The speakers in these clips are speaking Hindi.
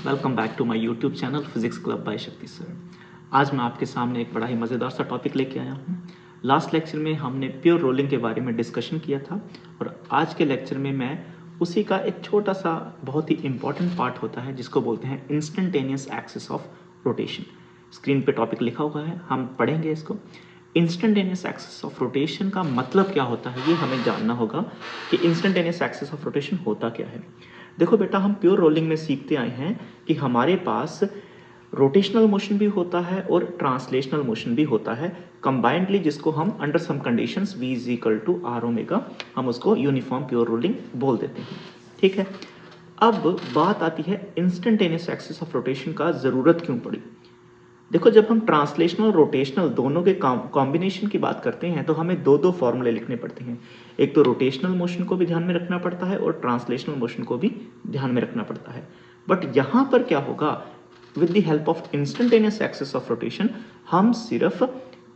Welcome back to my YouTube channel physics club by Shakti sir. आज मैं आपके सामने एक बड़ा ही मज़ेदार सा टॉपिक लेके आया हूँ। लास्ट लेक्चर में हमने प्योर रोलिंग के बारे में डिस्कशन किया था और आज के लेक्चर में मैं उसी का एक छोटा सा बहुत ही इंपॉर्टेंट पार्ट होता है जिसको बोलते हैं instantaneous axis of rotation. Screen पे टॉपिक लिखा हुआ है, हम पढ़ेंगे इसको। इंस्टेंटेनियस एक्सिस ऑफ रोटेशन का मतलब क्या होता है ये हमें जानना होगा कि इंस्टेंटेनियस एक्सिस ऑफ रोटेशन होता क्या है। देखो बेटा, हम प्योर रोलिंग में सीखते आए हैं कि हमारे पास रोटेशनल मोशन भी होता है और ट्रांसलेशनल मोशन भी होता है कंबाइंडली, जिसको हम under some conditions v is equal to r omega हम उसको यूनिफॉर्म प्योर रोलिंग बोल देते हैं। ठीक है, अब बात आती है इंस्टेंटेनियस एक्सिस ऑफ रोटेशन का ज़रूरत क्यों पड़ी। देखो, जब हम ट्रांसलेशनल और रोटेशनल दोनों के कॉम्बिनेशन की बात करते हैं तो हमें दो दो फॉर्मूले लिखने पड़ते हैं। एक तो रोटेशनल मोशन को भी ध्यान में रखना पड़ता है और ट्रांसलेशनल मोशन को भी ध्यान में रखना पड़ता है। बट यहाँ पर क्या होगा, with the help of instantaneous axis of rotation हम सिर्फ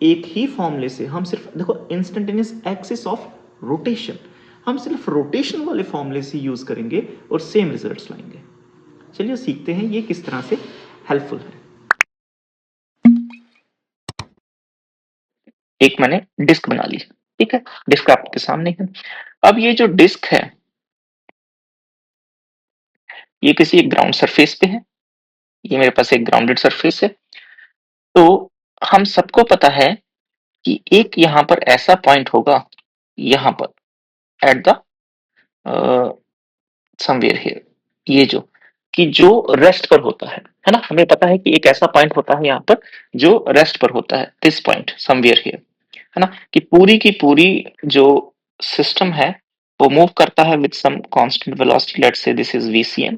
एक ही फॉर्मूले से, हम सिर्फ देखो इंस्टेंटेनियस एक्सिस ऑफ रोटेशन, हम सिर्फ रोटेशन वाले फॉर्मूले से यूज करेंगे और सेम रिजल्ट्स लाएंगे। चलिए सीखते हैं ये किस तरह से हेल्पफुल है। एक मैंने डिस्क बना ली, ठीक है, डिस्क आपके सामने है। अब ये जो डिस्क है ये किसी एक ग्राउंड सरफेस पे है, ये मेरे पास एक ग्राउंडेड सरफेस है। तो हम सबको पता है कि एक यहाँ पर ऐसा पॉइंट होगा, यहाँ पर एट द समवेयर हियर, ये जो रेस्ट पर होता है ना। हमें पता है कि एक ऐसा पॉइंट होता है यहाँ पर जो रेस्ट पर होता है, दिस पॉइंट समवेयर हियर, है ना, कि पूरी की पूरी जो सिस्टम है वो मूव करता है with some constant velocity, let's say this is vcm,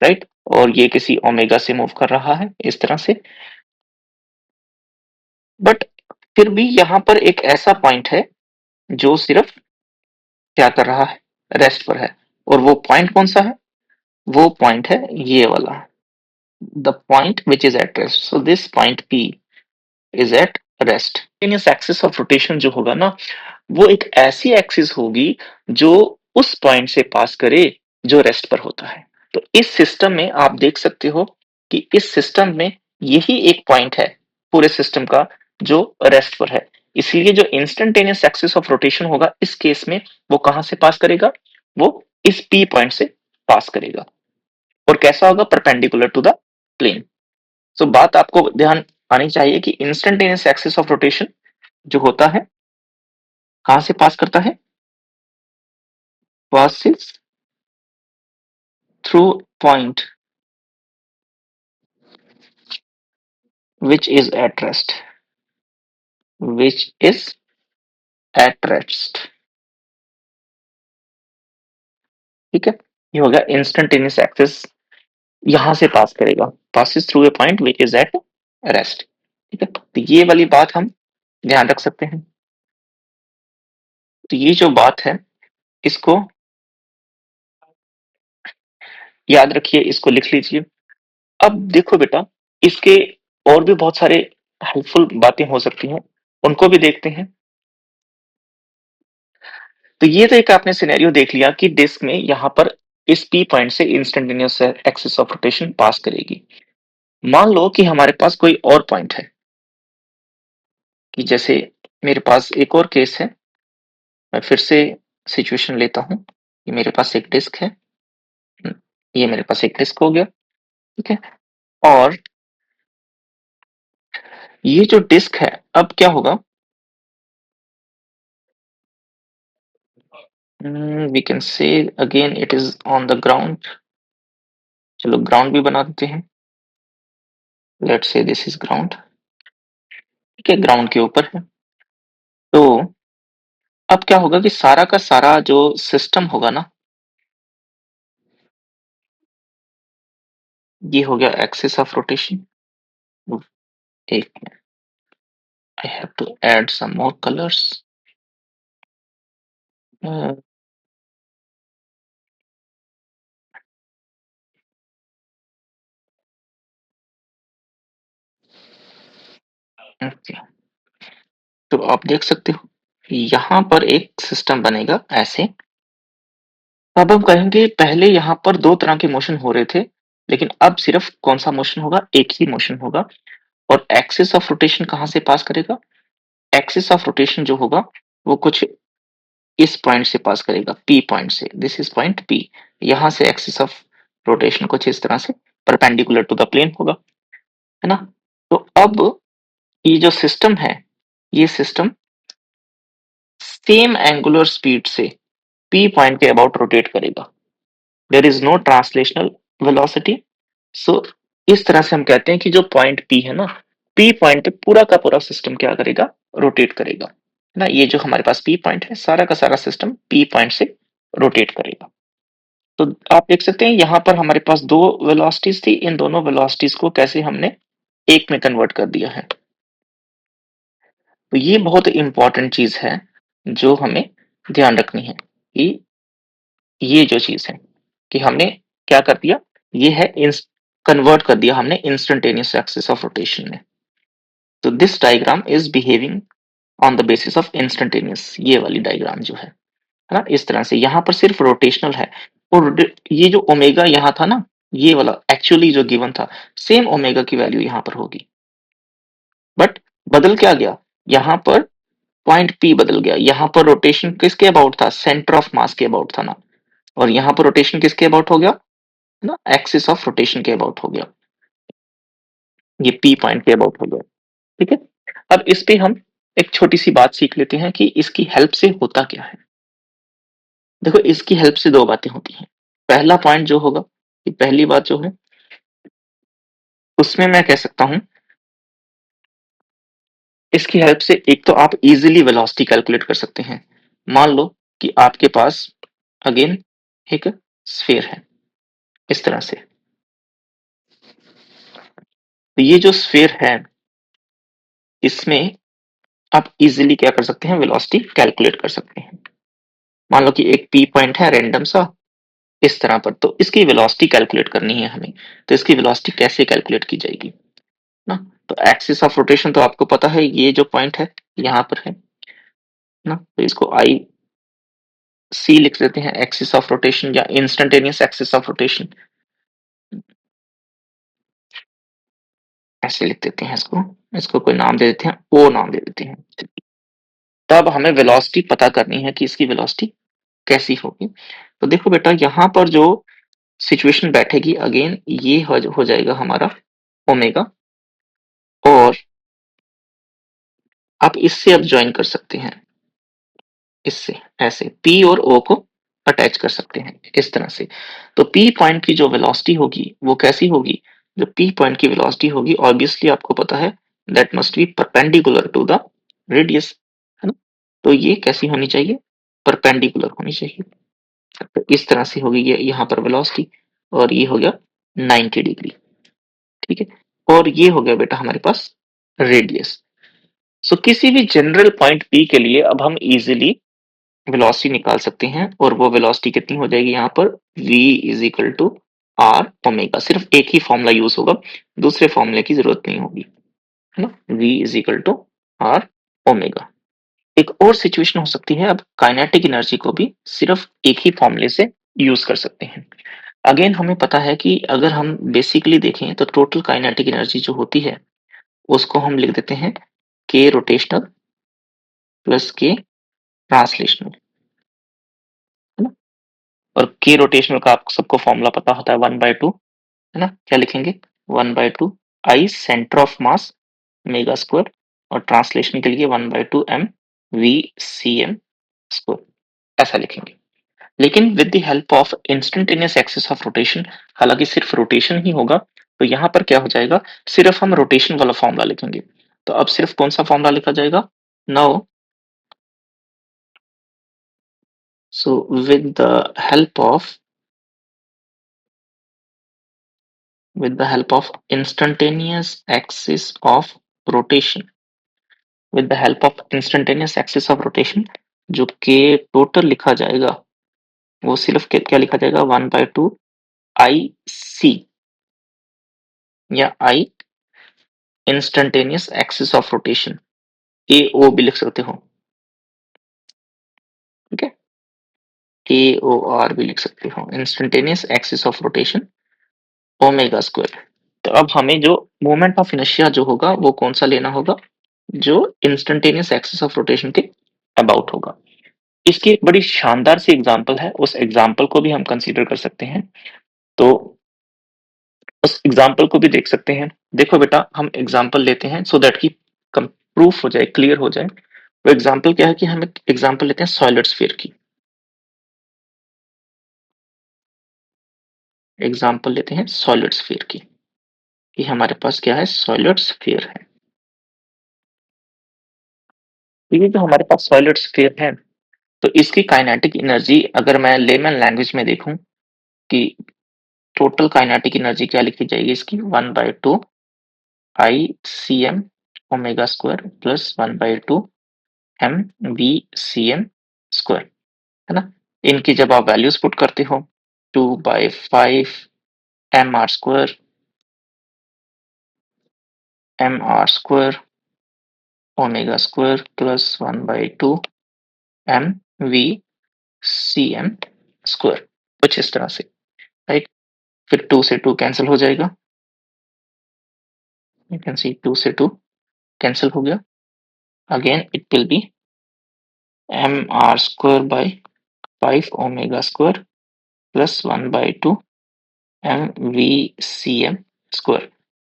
right, और ये किसी ओमेगा से मूव कर रहा है इस तरह से। बट फिर भी यहाँ पर एक ऐसा पॉइंट है जो सिर्फ क्या कर रहा है, रेस्ट पर है। और वो पॉइंट कौन सा है, वो पॉइंट है ये वाला, the point which is at rest. So this point p is at rest. Axis of rotation जो होगा ना, वो एक ऐसी एक्सिस होगी जो उस पॉइंट से पास करे जो रेस्ट पर होता है। तो इस सिस्टम में आप देख सकते हो कि इस सिस्टम में यही एक पॉइंट है पूरे सिस्टम का जो रेस्ट पर है। इसलिए जो इंस्टेंटेनियस एक्सिस ऑफ रोटेशन होगा इस केस में वो कहां से पास करेगा, वो इस पी पॉइंट से पास करेगा। और कैसा होगा, परपेंडिकुलर टू द प्लेन। सो बात आपको ध्यान आनी चाहिए कि इंस्टेंटेनियस एक्सिस ऑफ रोटेशन जो होता है कहां से पास करता है, passes through point which is at rest, which is at rest। ठीक है, ये हो गया इंस्टेंटेनियस एक्सिस, यहां से पास करेगा, passes through a point which is at rest। ठीक है, तो ये वाली बात हम ध्यान रख सकते हैं। तो ये जो बात है इसको याद रखिए, इसको लिख लीजिए। अब देखो बेटा, इसके और भी बहुत सारे हेल्पफुल बातें हो सकती हैं, उनको भी देखते हैं। तो ये तो एक आपने सिनेरियो देख लिया कि डिस्क में यहाँ पर इस पी पॉइंट से इंस्टेंटेनियस एक्सिस ऑफ रोटेशन पास करेगी। मान लो कि हमारे पास कोई और पॉइंट है, कि जैसे मेरे पास एक और केस है, मैं फिर से सिचुएशन लेता हूं। ये मेरे पास एक डिस्क है, ये मेरे पास एक डिस्क हो गया, ठीक है। और ये जो डिस्क है अब क्या होगा, we can say again it is on the ground. चलो ग्राउंड भी बना देते हैं, let's say this is ground, ठीक है, ग्राउंड के ऊपर है। तो अब क्या होगा कि सारा का सारा जो सिस्टम होगा ना, ये हो गया एक्सिस ऑफ रोटेशन। एक I have to add some more colors. Uh, okay. तो आप देख सकते हो यहाँ पर एक सिस्टम बनेगा ऐसे। अब हम कहेंगे पहले यहाँ पर दो तरह के मोशन हो रहे थे, लेकिन अब सिर्फ कौन सा मोशन होगा, एक ही मोशन होगा। और एक्सिस ऑफ रोटेशन कहाँ से पास करेगा, एक्सिस ऑफ रोटेशन जो होगा वो कुछ इस पॉइंट से पास करेगा, पी पॉइंट से, दिस इज पॉइंट पी। यहां से एक्सिस ऑफ रोटेशन कुछ इस तरह से परपेंडिकुलर टू द प्लेन होगा, है ना। तो अब ये जो सिस्टम है, ये सिस्टम सेम एंगुलर स्पीड से पी पॉइंट के अबाउट रोटेट करेगा। There is no translational velocity. So इस तरह से हम कहते हैं कि जो पॉइंट पी है ना, पी पॉइंट पे पूरा का पूरा सिस्टम क्या करेगा, रोटेट करेगा, है ना। ये जो हमारे पास पी पॉइंट है, सारा का सारा सिस्टम पी पॉइंट से रोटेट करेगा। तो आप देख सकते हैं यहाँ पर हमारे पास दो वेलोसिटीज थी, इन दोनों वेलोसिटीज को कैसे हमने एक में कन्वर्ट कर दिया है। तो ये बहुत इंपॉर्टेंट चीज है जो हमें ध्यान रखनी है कि ये जो चीज है कि हमने क्या कर दिया, ये है कन्वर्ट कर दिया हमने इंस्टेंटेनियस एक्सिस ऑफ रोटेशन में। तो this diagram is behaving on the basis of instantaneous, ये वाली डायग्राम जो है ना, इस तरह से यहाँ पर सिर्फ रोटेशनल है। और ये जो ओमेगा यहाँ था ना, ये वाला एक्चुअली जो गिवन था, सेम ओमेगा की वैल्यू यहाँ पर होगी, बट बदल क्या गया, यहाँ पर पॉइंट पी बदल गया। यहाँ पर रोटेशन किसके अबाउट था, सेंटर ऑफ मास के अबाउट था ना, और यहाँ पर रोटेशन किसके अबाउट हो गया ना, एक्सिस ऑफ रोटेशन के अबाउट हो गया, ये पी पॉइंट के अबाउट हो गया। ठीक है, अब इस पे हम एक छोटी सी बात सीख लेते हैं कि इसकी हेल्प से होता क्या है। देखो, इसकी हेल्प से दो बातें होती हैं। पहला पॉइंट जो होगा, कि पहली बात जो है उसमें मैं कह सकता हूं, इसकी हेल्प से एक तो आप इजीली वेलोसिटी कैलकुलेट कर सकते हैं। मान लो कि आपके पास अगेन एक स्फीयर है इस तरह से, तो ये जो स्फीयर है इसमें आप इजीली क्या कर सकते हैं, वेलोसिटी कैलकुलेट कर सकते हैं। मान लो कि एक पी पॉइंट है रैंडम सा इस तरह पर, तो इसकी वेलोसिटी कैलकुलेट करनी है हमें। तो इसकी वेलोसिटी कैसे कैलकुलेट की जाएगी ना, तो एक्सिस ऑफ रोटेशन तो आपको पता है, ये जो पॉइंट है यहाँ पर है ना, तो इसको आई सी लिख देते हैं, एक्सिस ऑफ रोटेशन या इंस्टेंटेनियस एक्सिस ऑफ रोटेशन, ऐसे लिख देते हैं इसको। इसको कोई नाम दे देते हैं, ओ नाम दे देते हैं। तब हमें वेलोसिटी पता करनी है कि इसकी वेलोसिटी कैसी होगी। तो देखो बेटा, यहाँ पर जो सिचुएशन बैठेगी अगेन, ये हो जाएगा हमारा ओमेगा, और आप इससे अब ज्वाइन कर सकते हैं, इससे ऐसे पी और ओ को अटैच कर सकते हैं इस तरह से। तो पी पॉइंट की जो वेलोसिटी होगी वो कैसी होगी, जो पी पॉइंट की वेलोसिटी होगी ऑब्वियसली आपको पता है, that must be perpendicular to the radius, है ना। तो ये कैसी होनी चाहिए, परपेंडिकुलर होनी चाहिए। तो इस तरह से होगी ये यहाँ पर वेलोसिटी, और ये हो गया 90 डिग्री। ठीक है, और ये हो गया बेटा हमारे पास रेडियस। सो किसी भी जनरल पॉइंट पी के लिए अब हम इजीली वेलोसिटी निकाल सकते हैं, और वो वेलोसिटी कितनी हो जाएगी यहाँ पर, v is equal to r omega. सिर्फ एक ही फॉर्मूला यूज होगा, दूसरे फॉर्मूले की जरूरत नहीं होगी, है ना। v is equal to r omega. एक और सिचुएशन हो सकती है, अब काइनेटिक एनर्जी को भी सिर्फ एक ही फॉर्मूले से यूज कर सकते हैं। अगेन हमें पता है कि अगर हम बेसिकली देखें तो टोटल काइनेटिक एनर्जी जो होती है उसको हम लिख देते हैं के रोटेशनल प्लस के ट्रांसलेशनल, है ना। और के रोटेशनल का आप सबको फॉर्मूला पता होता है 1/2, है ना। क्या लिखेंगे, 1/2 I centre of mass omega square, और ट्रांसलेशन के लिए 1/2 M we C M square, ऐसा लिखेंगे। लेकिन with the help of instantaneous axis of rotation, हालांकि सिर्फ रोटेशन ही होगा, तो यहाँ पर क्या हो जाएगा, सिर्फ हम रोटेशन वाला फॉर्मूला लिखेंगे। तो अब सिर्फ कौन सा फॉर्मूला लिखा जाएगा, now so with the help of with the help of instantaneous axis of rotation, with the help of instantaneous axis of rotation, जो के टोटल लिखा जाएगा वो सिर्फ क्या लिखा जाएगा, 1/2 आई सी या आई इंस्टेंटेनियस एक्सिस ऑफ रोटेशन, ए ओ भी लिख सकते हो, ठीक है, ए ओ आर भी लिख सकते हो, instantaneous axis of rotation omega square. तो अब हमें जो मोमेंट ऑफ इनर्शिया जो होगा वो कौन सा लेना होगा, जो इंस्टेंटेनियस एक्सिस ऑफ रोटेशन के अबाउट होगा। इसकी एक बड़ी शानदार सी एग्जांपल है, उस एग्जांपल को भी हम कंसीडर कर सकते हैं। तो उस एग्जांपल को भी देख सकते हैं। देखो बेटा, हम एग्जांपल लेते हैं सो दैट की प्रूफ हो जाए, क्लियर हो जाए। वो एग्जांपल क्या है कि हम एक एग्जांपल लेते हैं सॉलिड स्फीयर की। एग्जांपल लेते हैं सॉलिड स्फीयर की, कि हमारे पास क्या है, सॉलिड स्फीयर है। तो ये जो हमारे पास सॉलिड स्फीयर है, तो इसकी काइनेटिक एनर्जी अगर मैं लेमन लैंग्वेज में देखूं कि टोटल काइनेटिक एनर्जी क्या लिखी जाएगी इसकी, 1/2 I C M omega square plus 1/2 M we C M square, है ना। इनकी जब आप वैल्यूज पुट करते हो, 2/5 m are square omega square plus 1/2 M we C M square, कुछ इस तरह से, राइट। फिर 2 से 2 कैंसिल हो जाएगा, यू कैन सी 2 से 2 कैंसिल हो गया। Again it will be m are square by 5 omega square plus 1/2 M we C M square.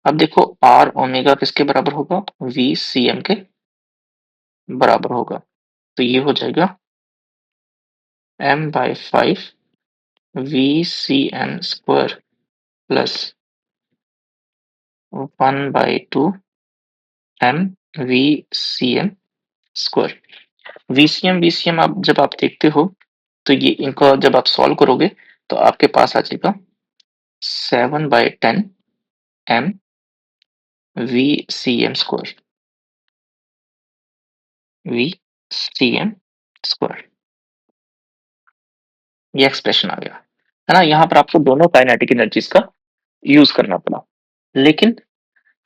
अब देखो आर ओमेगा किसके बराबर होगा, वी सी एम के बराबर होगा। तो ये हो जाएगा m/5 v C M square plus 1/2 M we C M square. VCM आप जब आप देखते हो तो ये इनको जब आप सॉल्व करोगे तो आपके पास आ जाएगा 7/10 m we C M square, v C M square. ये एक्सप्रेशन आ गया, है ना। यहाँ पर आपको दोनों काइनेटिक एनर्जीज का यूज करना पड़ा। लेकिन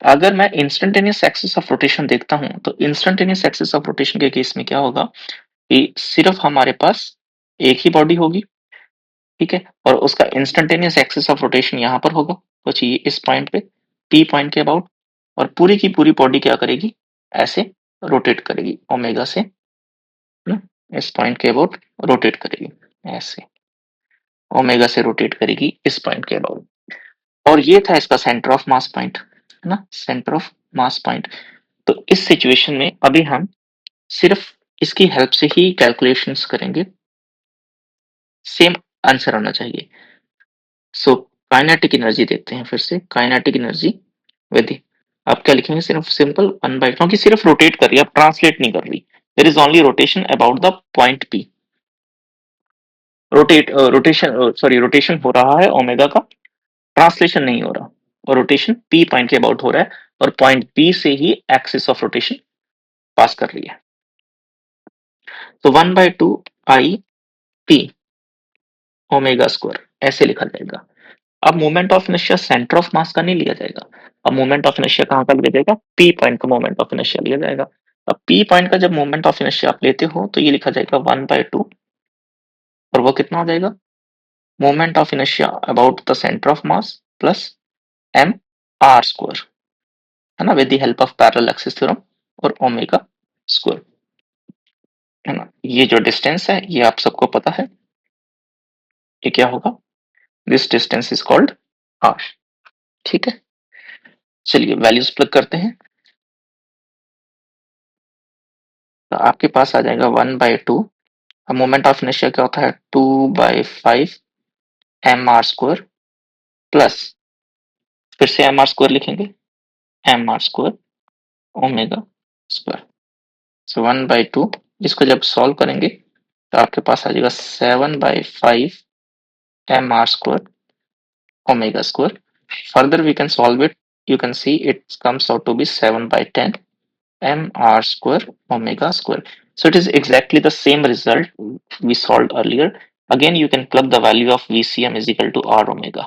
अगर मैं इंस्टेंटेनियस एक्सिस ऑफ रोटेशन देखता हूं, तो इंस्टेंटेनियस एक्सिस ऑफ रोटेशन के केस में क्या होगा कि सिर्फ हमारे पास एक ही बॉडी होगी, ठीक है, और उसका इंस्टेंटेनियस एक्सिस ऑफ रोटेशन यहाँ पर होगा, तो चाहिए इस पॉइंट पे, पी पॉइंट के अबाउट, और पूरी की पूरी बॉडी क्या करेगी, ऐसे रोटेट करेगी ओमेगा से, ना, इस पॉइंट के अबाउट रोटेट करेगी, ऐसे ओमेगा से रोटेट करेगी इस पॉइंट के अबाउट। और ये था इसका सेंटर ऑफ मास पॉइंट, है ना, सेंटर ऑफ मास पॉइंट। तो इस सिचुएशन में अभी हम सिर्फ इसकी हेल्प से ही कैलकुलेशंस करेंगे, सेम आंसर आना चाहिए। सो काइनेटिक एनर्जी देखते हैं फिर से, काइनेटिक एनर्जी विद, आप क्या लिखेंगे, सिर्फ सिंपल 1/, क्योंकि सिर्फ रोटेट कर रही है, आप ट्रांसलेट नहीं कर रही। There is only rotation about the point p. Rotation हो रहा है ओमेगा का, ट्रांसलेशन नहीं हो रहा, और रोटेशन पी पॉइंट के अबाउट हो रहा है, और पॉइंट पी से ही एक्सिस ऑफ रोटेशन पास कर रही है। तो 1/2 आई पी ओमेगा स्क्वायर ऐसे लिखा जाएगा। अब moment of inertia centre of मास का नहीं लिया जाएगा, अब मोमेंट ऑफ इनर्शिया कहाँ का लिया जाएगा, पी पॉइंट का मोमेंट ऑफ इनर्शिया लिया जाएगा। अब पी पॉइंट का जब मोमेंट ऑफ इनर्शिया आप लेते हो तो ये लिखा जाएगा 1/2, और वो कितना हो जाएगा, moment of inertia about the centre of mass plus m are square, है ना, with the help of parallel axis theorem, और ओमेगा स्क्वायर, है ना। ये जो डिस्टेंस है ये आप सबको पता है, ये क्या होगा, this distance is called r, ठीक है। चलिए वैल्यूज प्लग करते हैं, तो आपके पास आ जाएगा 1/2। अब मोमेंट ऑफ इनर्शिया क्या होता है, 2/5 एम आर स्क्वायर प्लस, फिर से एम आर स्क्वायर लिखेंगे, M are square omega square. So 1/2, इसको जब सॉल्व करेंगे तो आपके पास आ जाएगा 7/5 m are square omega square. Further we can solve it. You can see it comes out to be 7/10 mr square omega square. So it is exactly the same result we solved earlier. Again, you can plug the value of VCM is equal to R omega,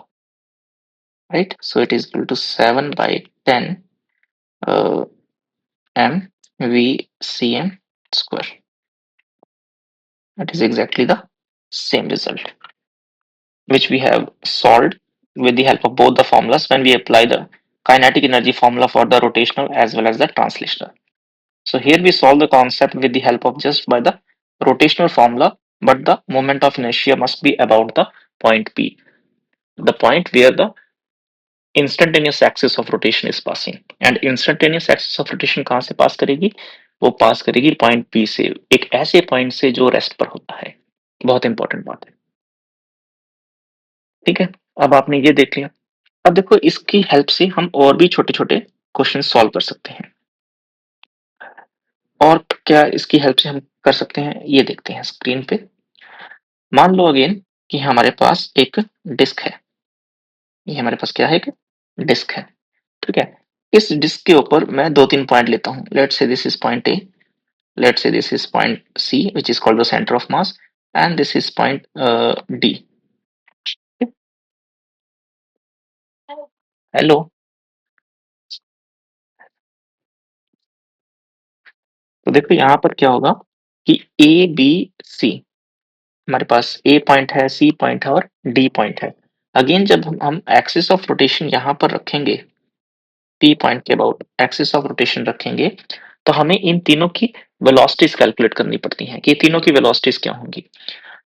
right? So it is equal to 7/10 m VCM square. That is exactly the same result which we have solved with the help of both the formulas when we apply the kinetic energy formula for the rotational as well as the translational. So here we solve the concept with the help of just by the rotational formula, but the moment of inertia must be about the point P, the point where the instantaneous axis of rotation is passing. And instantaneous axis of rotation कहाँ से पास करेगी? वो पास करेगी पॉइंट P से, एक ऐसे पॉइंट से जो रेस्ट पर होता है। बहुत इंपॉर्टेंट बात है, ठीक है। अब आपने ये देख लिया। अब देखो इसकी हेल्प से हम और भी छोटे छोटे क्वेश्चन सॉल्व कर सकते हैं। और क्या इसकी हेल्प से हम कर सकते हैं, ये देखते हैं स्क्रीन पे। मान लो अगेन कि हमारे पास एक डिस्क है, ये हमारे पास क्या है, एक डिस्क है, ठीक है। इस डिस्क के ऊपर मैं दो तीन पॉइंट लेता हूँ। Let's say this is point A, let's say this is point C, which is called the center of mass, and this is point D. Hello, तो देखो यहाँ पर क्या होगा कि ए बी सी, हमारे पास ए पॉइंट है, सी पॉइंट है और डी पॉइंट है। अगेन जब हम एक्सिस ऑफ रोटेशन यहाँ पर रखेंगे, पी पॉइंट के अबाउट एक्सिस ऑफ रोटेशन रखेंगे, तो हमें इन तीनों की वेलोसिटीज कैलकुलेट करनी पड़ती हैं कि तीनों की वेलोसिटीज क्या होंगी।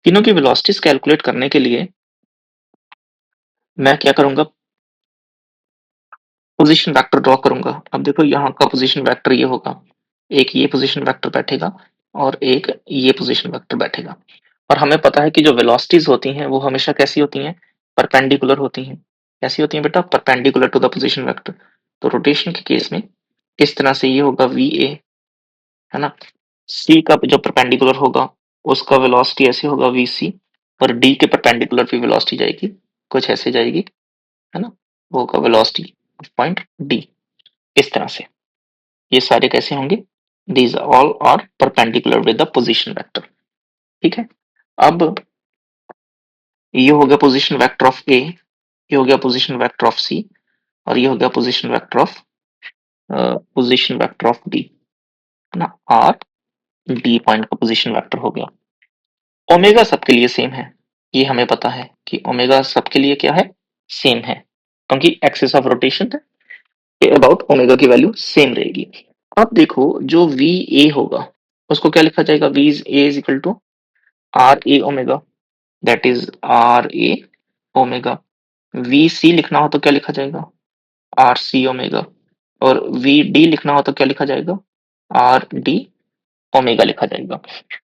तीनों की वेलोसिटीज कैलकुलेट करने के लिए मैं क्या करूंगा, पोजीशन वेक्टर ड्रॉ करूंगा। अब देखो यहाँ का पोजीशन वेक्टर ये होगा, एक ये पोजीशन वेक्टर बैठेगा और एक ये पोजीशन वेक्टर बैठेगा। और हमें पता है कि जो वेलोसिटीज होती हैं वो हमेशा कैसी होती हैं, परपेंडिकुलर होती हैं। कैसी होती हैं बेटा, perpendicular to the position vector. तो रोटेशन के केस में इस तरह से ये होगा वी ए, है ना। सी का जो परपेंडिकुलर होगा उसका वेलोसिटी ऐसे होगा वी सी, और डी के परपेंडिकुलर भी वेलोसिटी जाएगी, कुछ ऐसे जाएगी, है ना। वो होगा वेलोसिटी ऑफ पॉइंट डी। इस तरह से ये सारे कैसे होंगे, these all are perpendicular with the position vector, ठीक है। अब ये हो गया पोजीशन वेक्टर ऑफ ए, ये हो गया पोजीशन वेक्टर ऑफ सी, और ये हो गया पोजीशन वेक्टर ऑफ डी, है ना। आर डी पॉइंट का पोजीशन वेक्टर हो गया। ओमेगा सबके लिए सेम है, ये हमें पता है कि ओमेगा सबके लिए क्या है, सेम है, क्योंकि एक्सिस ऑफ रोटेशन है, के अबाउट ओमेगा की वैल्यू सेम रहेगी। अब देखो जो वी ए होगा उसको क्या लिखा जाएगा, V A is equal to R A omega, that is R A omega. V C लिखना हो तो क्या लिखा जाएगा, आर सी ओमेगा। और वी डी लिखना हो तो क्या लिखा जाएगा, आर डी ओमेगा लिखा जाएगा।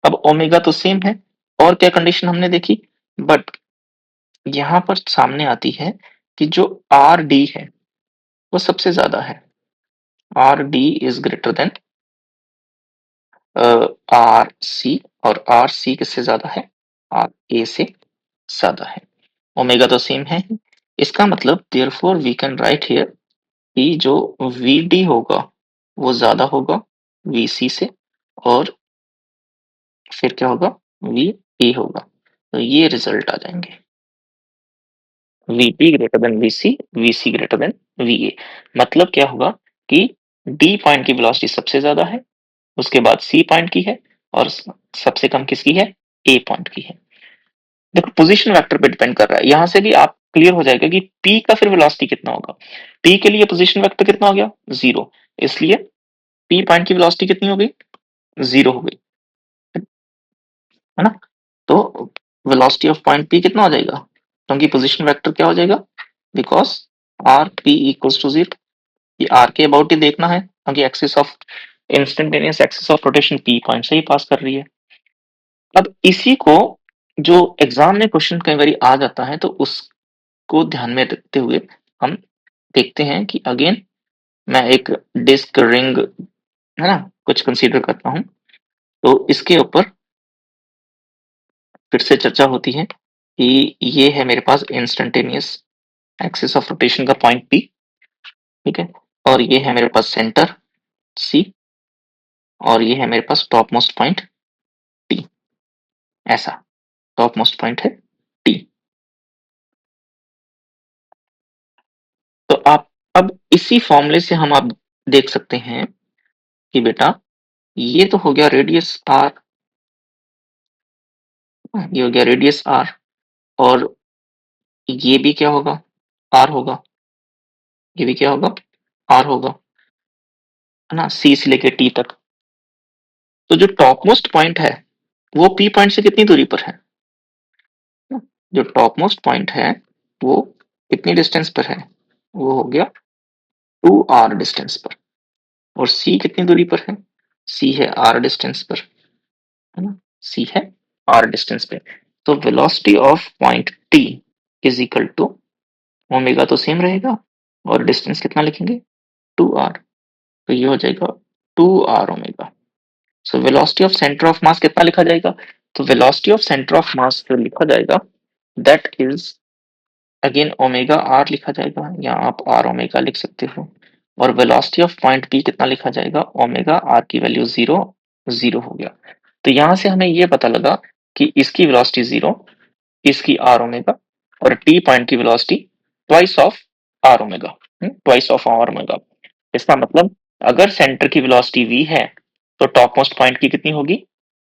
अब ओमेगा तो सेम है, और क्या कंडीशन हमने देखी, बट यहाँ पर सामने आती है कि जो आर डी है वो सबसे ज्यादा है, r d is greater than r c, और आर सी किससे ज्यादा है, आर ए से ज्यादा है। ओमेगा तो सेम है ही। इसका मतलब therefore we can write here कि जो वी डी होगा वो ज्यादा होगा वी सी से, और फिर क्या होगा, वी ए होगा। तो ये रिजल्ट आ जाएंगे, v p greater than v c greater than v a. मतलब क्या होगा कि डी पॉइंट की वेलोसिटी सबसे ज्यादा है, उसके बाद सी पॉइंट की है, और सबसे कम किसकी है, ए पॉइंट की है। देखो पोजीशन वेक्टर पे डिपेंड कर रहा है, यहां से भी आप क्लियर हो जाएगा कि पी का फिर वेलोसिटी कितना होगा। पी के लिए पोजीशन वेक्टर कितना हो गया, जीरो, इसलिए पी पॉइंट की वेलोसिटी कितनी हो गई, जीरो हो गई, है ना। तो वेलोसिटी ऑफ पॉइंट पी कितना हो जाएगा, क्योंकि पोजीशन वेक्टर क्या हो जाएगा, because r p equals to zero. ये आर के अबाउट ही देखना है, क्योंकि axis of instantaneous axis of rotation p point से ही पास कर रही है। अब इसी को जो एग्जाम में क्वेश्चन कई बार आ जाता है, तो उसको ध्यान में रखते हुए हम देखते हैं कि अगेन मैं एक डिस्क रिंग, है ना, कुछ कंसीडर करता हूं। तो इसके ऊपर फिर से चर्चा होती है कि ये है मेरे पास इंस्टेंटेनियस एक्सिस ऑफ रोटेशन का पॉइंट पी, ठीक है। और ये है मेरे पास सेंटर सी, और ये है मेरे पास टॉप मोस्ट पॉइंट टी, ऐसा टॉप मोस्ट पॉइंट है टी। तो आप अब इसी फॉर्मूले से हम आप देख सकते हैं कि बेटा ये तो हो गया रेडियस आर, ये हो गया रेडियस आर, और ये भी क्या होगा, आर होगा, ये भी क्या होगा, आर होगा, है ना, सी से लेके टी तक। तो जो टॉप मोस्ट पॉइंट है वो पी पॉइंट से कितनी दूरी पर है, जो टॉप मोस्ट पॉइंट है वो कितनी डिस्टेंस पर है, वो हो गया 2r डिस्टेंस पर। और सी कितनी दूरी पर है, सी है r डिस्टेंस पर, है ना, सी है r डिस्टेंस पे। तो velocity of point t is equal to, omega तो सेम रहेगा और डिस्टेंस कितना लिखेंगे, 2r। तो ये हो जाएगा 2r omega. So velocity of centre of mass कितना लिखा जाएगा, तो velocity of centre of mass जो लिखा जाएगा that is again omega r लिखा जाएगा, या आप आर ओमेगा लिख सकते हो। और वेलोसिटी ऑफ पॉइंट पी कितना लिखा जाएगा, ओमेगा आर की वैल्यू 0 0 हो गया। तो यहां से हमें ये पता लगा कि इसकी वेलोसिटी 0, इसकी आर ओमेगा, और टी पॉइंट की velocity twice of r omega, twice of r omega. इसका मतलब अगर सेंटर की वेलोसिटी v है तो टॉप मोस्ट पॉइंट की कितनी होगी,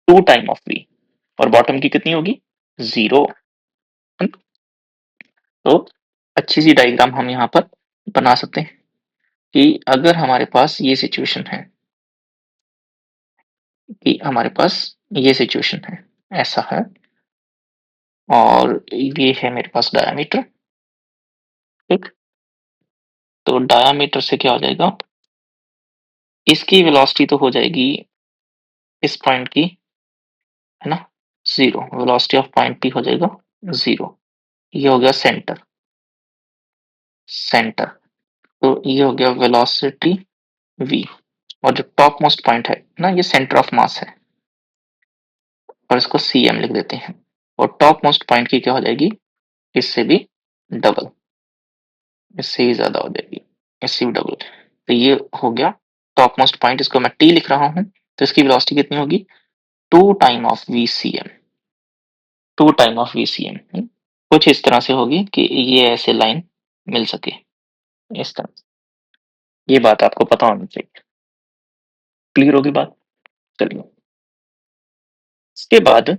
2 टाइम ऑफ v, और बॉटम की कितनी होगी, 0। तो अच्छी सी डायग्राम हम यहाँ पर बना सकते हैं कि अगर हमारे पास ये सिचुएशन है, कि हमारे पास ये सिचुएशन है, ऐसा है, और ये है मेरे पास डायामीटर, ठीक। तो डायामीटर से क्या हो जाएगा, इसकी वेलोसिटी तो हो जाएगी इस पॉइंट की, है ना, 0। वेलोसिटी ऑफ पॉइंट पी हो जाएगा 0। ये हो गया सेंटर, सेंटर। तो ये हो गया वेलोसिटी v। और जो टॉप मोस्ट पॉइंट है ना, ये सेंटर ऑफ मास है, और इसको cm लिख देते हैं। और टॉप मोस्ट पॉइंट की क्या हो जाएगी, इससे भी डबल, इससे ही ज्यादा हो जाएगी, इससे भी डबल। तो ये हो गया टॉप मोस्ट पॉइंट, इसको मैं t लिख रहा हूं। तो इसकी वेलोसिटी कितनी होगी, 2 time of vcm, 2 time of vcm। कुछ इस तरह से होगी कि ये ऐसे लाइन मिल सके, इस तरह। ये बात आपको पता होनी चाहिए, क्लियर होगी बात। चलिए इसके बाद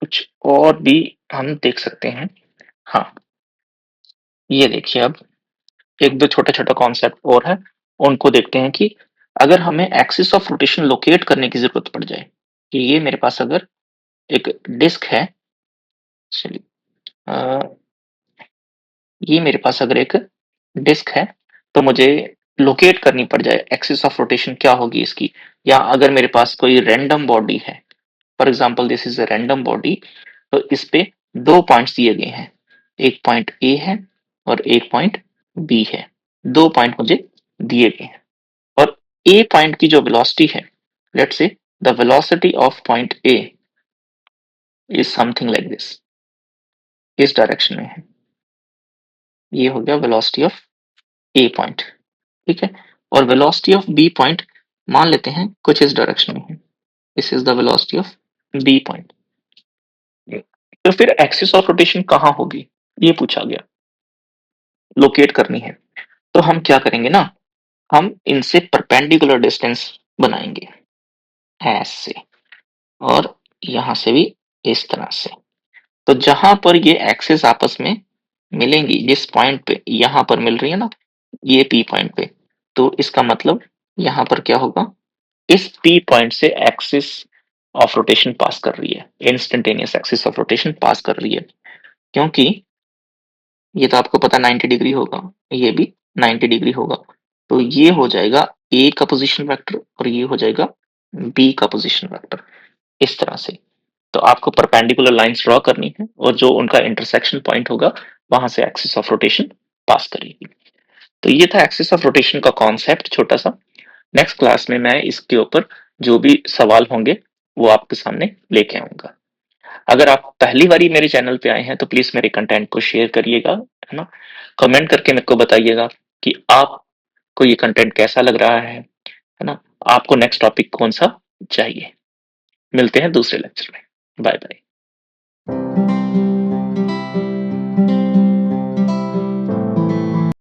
कुछ और भी हम देख सकते हैं। हाँ, ये देखिए, अब एक दो छोटा छोटा कॉन्सेप्ट और है, उनको देखते हैं कि अगर हमें एक्सिस ऑफ रोटेशन लोकेट करने की जरूरत पड़ जाए, कि ये मेरे पास अगर एक डिस्क है, चलिए ये मेरे पास अगर एक डिस्क है, तो मुझे लोकेट करनी पड़ जाए एक्सिस ऑफ रोटेशन क्या होगी इसकी। या अगर मेरे पास कोई रैंडम बॉडी है, for example this is a random body, तो इस पे दो पॉइंट्स दिए गए हैं, एक पॉइंट ए है और एक पॉइंट बी है। दो पॉइंट मुझे दिए गए हैं, और ए पॉइंट की जो वेलोसिटी है, let's say the velocity of point A is something like this, इस डायरेक्शन में है। ये हो गया वेलोसिटी ऑफ ए पॉइंट, ठीक है। और वेलोसिटी ऑफ बी पॉइंट मान लेते हैं कुछ इस डायरेक्शन में है, this is the velocity of b point. तो फिर एक्सिस ऑफ रोटेशन कहाँ होगी, ये पूछा गया, लोकेट करनी है। तो हम क्या करेंगे ना, हम इनसे परपेंडिकुलर डिस्टेंस बनाएंगे ऐसे, और यहां से भी इस तरह से। तो जहां पर ये एक्सिस आपस में मिलेंगी, जिस पॉइंट पे यहां पर मिल रही है ना, ये पी पॉइंट पे, तो इसका मतलब यहां पर क्या होगा, इस पी पॉइंट से एक्सिस ऑफ रोटेशन पास कर रही है, इंस्टेंटेनियस एक्सिस ऑफ रोटेशन पास कर रही है। क्योंकि ये तो आपको पता 90 डिग्री होगा, ये भी 90 डिग्री होगा। तो ये हो जाएगा ए का पोजीशन वेक्टर, और ये हो जाएगा बी का पोजीशन वेक्टर, इस तरह से। तो आपको परपेंडिकुलर लाइंस ड्रॉ करनी है, और जो उनका इंटरसेक्शन पॉइंट होगा वहां से एक्सिस ऑफ रोटेशन पास करेगी। तो ये था एक्सिस ऑफ रोटेशन का कॉन्सेप्ट छोटा सा। नेक्स्ट क्लास में मैं इसके ऊपर जो भी सवाल होंगे वो आपके सामने लेके आऊंगा। अगर आप पहली बारी मेरे चैनल पे आए हैं तो प्लीज मेरे कंटेंट को शेयर करिएगा, है ना, कमेंट करके मेरे को बताइएगा कि आपको ये कंटेंट कैसा लग रहा है ना, आपको नेक्स्ट टॉपिक कौन सा चाहिए। मिलते हैं दूसरे लेक्चर में, बाय बाय।